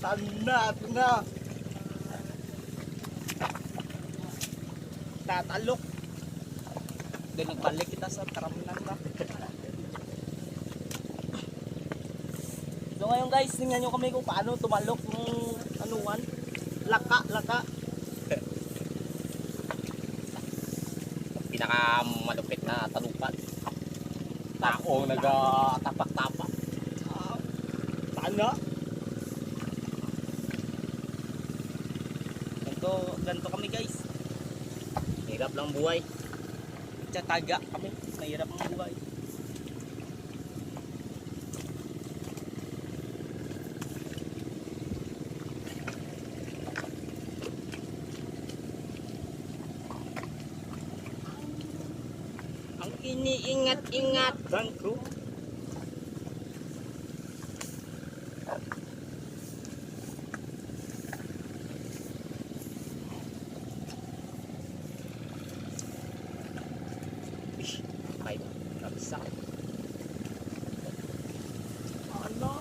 Ito na. Tatalok. Doon nagbalik kita sa karamnan na. So ngayon guys, tingnan nyo kami kung paano tumalok ng anuan. Laka. Pinakamalupit na talupan. Taong nagatapak-tapak. Sana. Ganito kami guys. Hirap lang buhay. Tsataga kami. Mahirap ang buhay. Ang iniingat-ingatan ko. Ay, nabisa. Ano?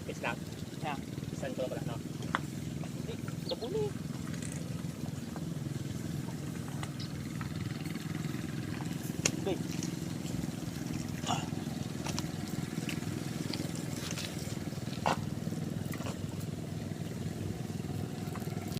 Pis lang. Yeah. Saan ko lang pala, no? Hindi, kabuli.